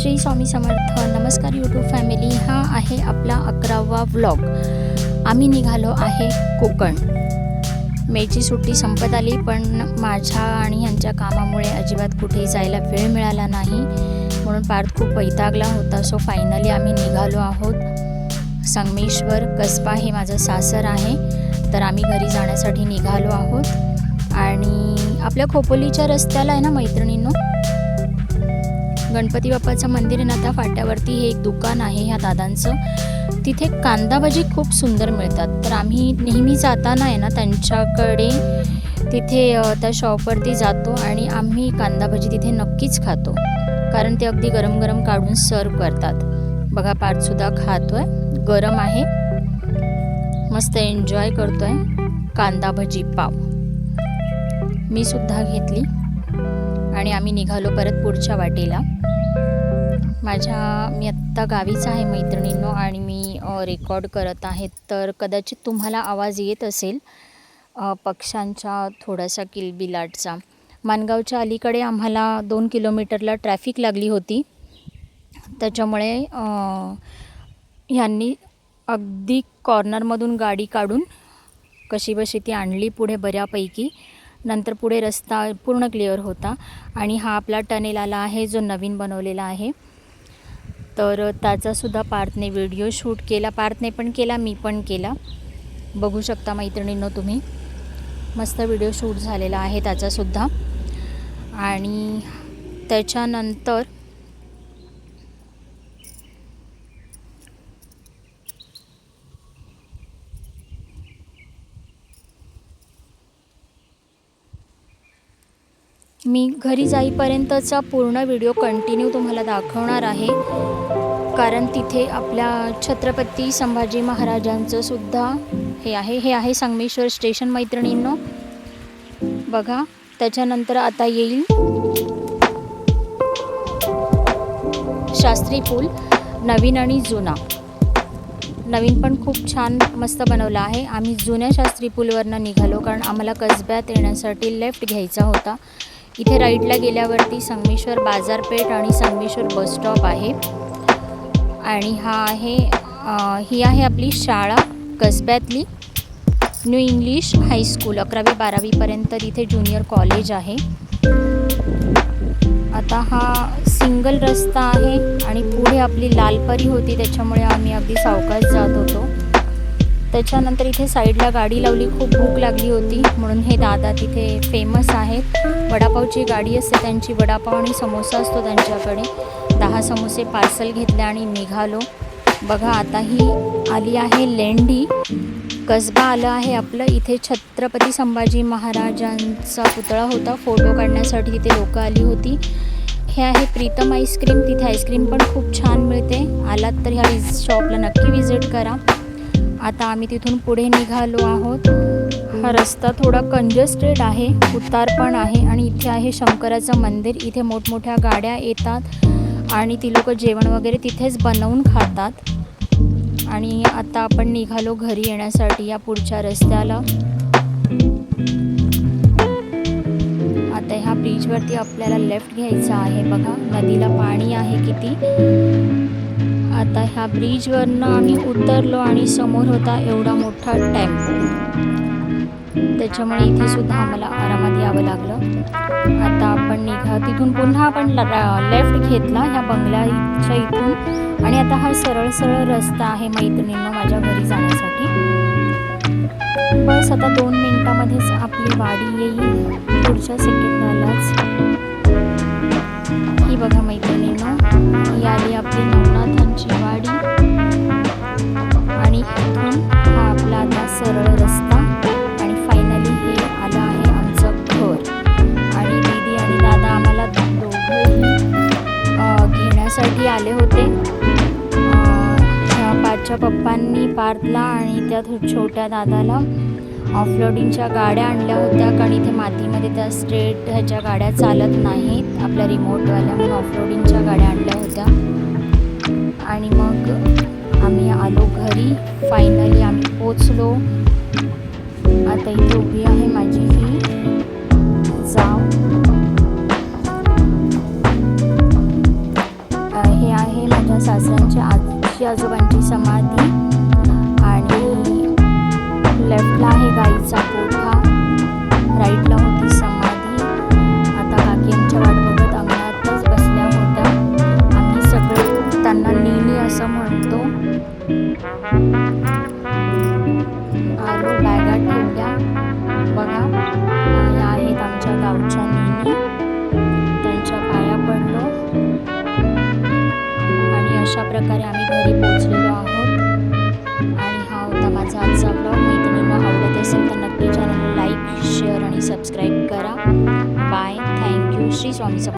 श्री स्वामी समर्थ. नमस्कार YouTube family. हा आहे आपला 11वा व्लॉग. आम्ही निघालो आहे कोकण. मेची सुट्टी संपत आली, पण माझ्या आणि ह्यांच्या कामामुळे अजिबात कुठेही जायला वेळ मिळाला नाही, म्हणून पार्थ खूप वैतागला होता. सो फायनली आम्ही निघालो आहोत. संगमेश्वर कसबा हे माझं सासर आहे, तर आम्ही घरी जाण्यासाठी निघालो आहोत. आणि आपल्या खोपोलीच्या रस्त्याला आहे ना मैत्रिणींनो, गणपती बाप्पाचं मंदिर आहे ना, त्या फाट्यावरती हे एक दुकान आहे ह्या दादांचं. तिथे कांदा भजी खूप सुंदर मिळतात, तर आम्ही नेहमी जाताना आहे ना त्यांच्याकडे तिथे त्या शॉपवरती जातो आणि आम्ही कांदा भजी तिथे नक्कीच खातो, कारण ते अगदी गरम गरम काढून सर्व करतात. बघा पार्थसुद्धा खातोय, गरम आहे, मस्त एन्जॉय करतोय कांदा भजी पाव. मी सुद्धा घेतली आणि आम्ही निघालो परत पुढच्या वाटेला. मी आत्ता गावीच आहे मैत्रिणींनो, आणि मी रेकॉर्ड करत आहे, तर कदाचित तुम्हाला आवाज येत असेल पक्ष्यांचा थोडासा किलबिलाटचा. माणगावच्या अलीकडे आम्हाला 2 किलोमीटरला ट्रॅफिक लागली होती, त्याच्यामुळे ह्यांनी अगदी कॉर्नरमधून गाडी काढून कशी बशी ती आणली पुढे बऱ्यापैकी. नंतर पुढे रस्ता पूर्ण क्लिअर होता. आणि हा आपला टनेल आला आहे जो नवीन बनवलेला आहे, तर त्याचासुद्धा पार्थने व्हिडिओ शूट केला. पार्थने पण केला, मी पण केला. बघू शकता मैत्रिणींनो तुम्ही, मस्त व्हिडिओ शूट झालेला आहे त्याचासुद्धा. आणि त्याच्यानंतर मी घरी जाईपर्यंतचा पूर्ण व्हिडिओ कंटिन्यू तुम्हाला दाखवणार आहे, कारण तिथे आपल्या छत्रपती संभाजी महाराजांचं सुद्धा हे आहे संगमेश्वर स्टेशन मैत्रिणींनो. बघा, त्याच्यानंतर आता येईल शास्त्री पूल, नवीन आणि जुना. नवीन पण खूप छान मस्त बनवला आहे. आम्ही जुन्या शास्त्री पूलवरनं निघालो, कारण आम्हाला कसब्यात येण्यासाठी लेफ्ट घ्यायचा होता. इथे राईटला गेल्यावरती संगमेश्वर बाजारपेठ आणि संगमेश्वर बसस्टॉप आहे. आणि ही आहे आपली शाळा कसब्यातली, न्यू इंग्लिश हायस्कूल. 11वी 12वीपर्यंत तिथे ज्युनियर कॉलेज आहे. आता हा सिंगल रस्ता आहे आणि पुढे आपली लालपरी होती, त्याच्यामुळे आम्ही अगदी सावकाश जात होतो. त्याच्यानंतर इथे साईडला गाडी लावली, खूप भूक लागली होती, म्हणून हे दादा तिथे फेमस आहेत. वडापावची गाडी असते त्यांची, वडापाव आणि समोसा असतो त्यांच्याकडे. 10 समोसे पार्सल घेतले आणि निघालो. बघा, आता ही आली आहे लेंडी. कसबा आलं आहे आपलं. इथे छत्रपती संभाजी महाराजांचा पुतळा होता, फोटो काढण्यासाठी तिथे लोकं आली होती. हे आहे प्रीतम आईस्क्रीम. तिथे आईस्क्रीम पण खूप छान मिळते. आलात तर ह्या शॉपला नक्की विजिट करा. आता आम्ही तिथून पुढे निघालो आहोत. हा रस्ता थोडा कंजेस्टेड आहे, उतार पण आहे, आणि इथे आहे शंकराचं मंदिर. इथे मोठमोठ्या गाड्या येतात आणि ती लोक जेवण वगैरे तिथेच बनवून खातात. आणि आता आपण निघालो घरी येण्यासाठी या पुढच्या रस्त्याला. आता ह्या ब्रिजवरती आपल्याला लेफ्ट घ्यायचा आहे. बघा, नदीला पाणी आहे किती. आता ह्या ब्रिजवरनं आम्ही उतरलो आणि समोर होता एवढा मोठा टेम्पो, त्याच्यामुळे इथे सुद्धा आम्हाला आरामात यावं लागलं. आता आपण तिथून पुन्हा आपण लेफ्ट घेतला ह्या बंगल्याच्या इथून, आणि आता हा सरळ रस्ता आहे मैत्रिणींनो माझ्या घरी जाण्यासाठी. बस आता 2 मिनिटामध्येच आपली वाडी येईल, पुढच्या सेकंदालाच. ही बघा मैत्रिणींनो, ही आली आपली नवनाथांची वाडी. आणि इथून हा आपला आता सरळ रस्ता, आणि फायनली हे आलं आहे आमचं घर. आणि दीदी आणि दादा आम्हाला दोघंही घेण्यासाठी आले होते. पार्थच्या पप्पांनी पार्थला आणि त्या छोट्या दादाला ऑफरोडिंगच्या गाड्या आणल्या होत्या, कारण इथे मातीमध्ये त्या स्ट्रेट ह्याच्या गाड्या चालत नाहीत आपल्या रिमोटवाल्या, म्हणून ऑफरोडिंगच्या गाड्या आणल्या होत्या. आणि मग आम्ही आलो घरी. फायनली आम्ही पोचलो. आता इथे उभी आहे माझी ही जाव. सासऱ्यांची आजी आजोबांची समाधी आणि लेफ्टला आहे गाईचा गोठा, राईटला होती समाधी. आता काकी आमच्या वाट बघत अंगणातच बसल्या होत्या. आम्ही सगळे त्यांना नेहमी असं म्हणतो. आलो, बॅगा ठेवल्या बघा. या आहेत आमच्या गावच्या नेहमी, त्यांच्या पाया पडलो आणि अशा प्रकारे आम्ही घरी पोहोचलेलो आहोत. आणि हा होता माझा आजचा ब्लॉग. मैत्रिणींना आवडत असेल तर नक्की चॅनलला लाईक, शेअर आणि सबस्क्राईब करा. Bye, thank you. श्री स्वामी समर्थ.